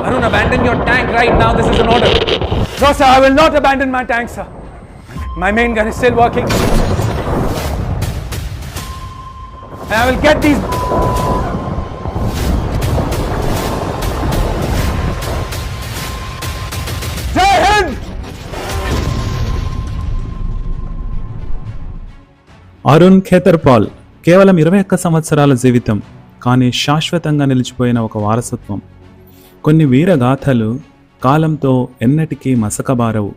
Arun, abandon your tank right now. This is an order. No, sir, I will not abandon my tank, sir. My main gun is still working. And I will get these. Jai Hind! Arun Khetarpal కేవలం 21 సంవత్సరాల జీవితం, కానీ శాశ్వతంగా నిలిచిపోయిన ఒక వారసత్వం. కొన్ని వీరగాథలు కాలంతో ఎన్నటికీ మసకబారవు.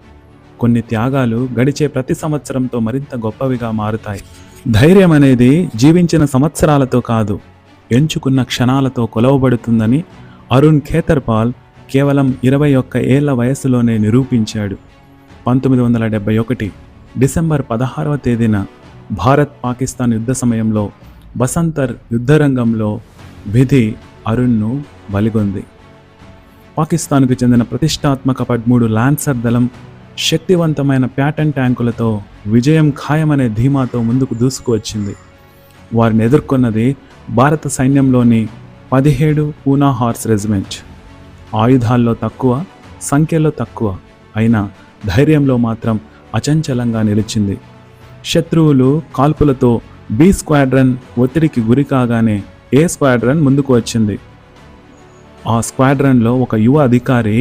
కొన్ని త్యాగాలు గడిచే ప్రతి సంవత్సరంతో మరింత గొప్పవిగా మారుతాయి. ధైర్యం అనేది జీవించిన సంవత్సరాలతో కాదు, ఎంచుకున్న క్షణాలతో కొలవబడుతుందని అరుణ్ ఖేతర్పాల్ కేవలం 21 ఏళ్ల వయసులోనే నిరూపించాడు. 1971 డిసెంబర్ 16వ తేదీన భారత్ పాకిస్తాన్ యుద్ధ సమయంలో బసంతర్ యుద్ధరంగంలో విధి అరుణ్ను బలిగొంది. పాకిస్తాన్కు చెందిన ప్రతిష్టాత్మక 13 లాన్సర్ దళం శక్తివంతమైన ప్యాటర్న్ ట్యాంకులతో విజయం ఖాయమనే ధీమాతో ముందుకు దూసుకువచ్చింది. వారిని ఎదుర్కొన్నది భారత సైన్యంలోని 17 పూనా హార్స్ రెజిమెంట్. ఆయుధాల్లో తక్కువ, సంఖ్యలో తక్కువ, అయినా ధైర్యంలో మాత్రం అచంచలంగా నిలిచింది. శత్రువులు కాల్పులతో బి స్క్వాడ్రన్ ఒత్తిడికి గురి కాగానే ఏ స్క్వాడ్రన్ ముందుకు వచ్చింది. ఆ స్క్వాడ్రన్లో ఒక యువ అధికారి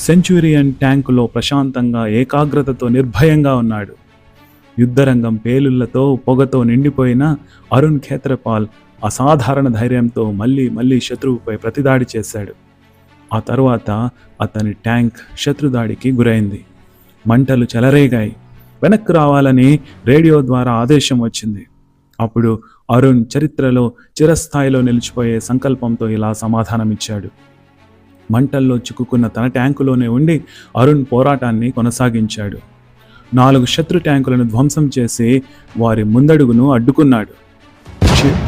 సెంచురియన్ ట్యాంకులో ప్రశాంతంగా ఏకాగ్రతతో నిర్భయంగా ఉన్నాడు. యుద్ధరంగం పేలుళ్లతో పొగతో నిండిపోయిన అరుణ్ ఖేతర్పాల్ అసాధారణ ధైర్యంతో మళ్ళీ శత్రువుపై ప్రతిదాడి చేశాడు. ఆ తరువాత అతని ట్యాంక్ శత్రుదాడికి గురైంది. మంటలు చెలరేగాయి. వెనక్కి రావాలని రేడియో ద్వారా ఆదేశం వచ్చింది. అప్పుడు అరుణ్ చరిత్రలో చిరస్థాయిలో నిలిచిపోయే సంకల్పంతో ఇలా సమాధానమిచ్చాడు. మంటల్లో చిక్కుకున్న తన ట్యాంకులోనే ఉండి అరుణ్ పోరాటాన్ని కొనసాగించాడు. 4 శత్రు ట్యాంకులను ధ్వంసం చేసి వారి ముందడుగును అడ్డుకున్నాడు.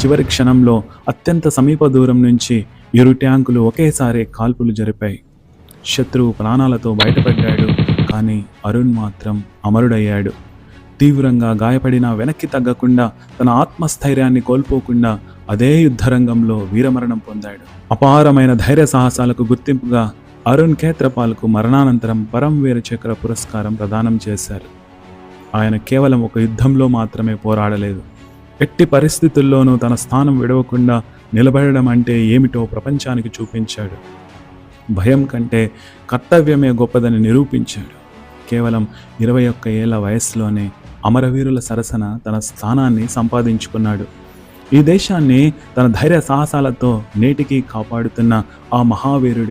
చివరి క్షణంలో అత్యంత సమీప దూరం నుంచి 2 ట్యాంకులు ఒకేసారి కాల్పులు జరిపాయి. శత్రువు ప్రాణాలతో బయటపడ్డాడు, కానీ అరుణ్ మాత్రం అమరుడయ్యాడు. తీవ్రంగా గాయపడినా వెనక్కి తగ్గకుండా, తన ఆత్మస్థైర్యాన్ని కోల్పోకుండా అదే యుద్ధరంగంలో వీరమరణం పొందాడు. అపారమైన ధైర్య సాహసాలకు గుర్తింపుగా అరుణ్ ఖేతర్పాల్కు మరణానంతరం పరమవీర చక్ర పురస్కారం ప్రదానం చేశారు. ఆయన కేవలం ఒక యుద్ధంలో మాత్రమే పోరాడలేదు, ఎట్టి పరిస్థితుల్లోనూ తన స్థానం విడవకుండా నిలబడడం అంటే ఏమిటో ప్రపంచానికి చూపించాడు. భయం కంటే కర్తవ్యమే గొప్పదని నిరూపించాడు. కేవలం 21 ఏళ్ల వయసులోనే అమరవీరుల సరసన తన స్థానాన్ని సంపాదించుకున్నాడు. ఈ దేశాన్ని తన ధైర్య సాహసాలతో నేటికీ కాపాడుతున్న ఆ మహావీరుడి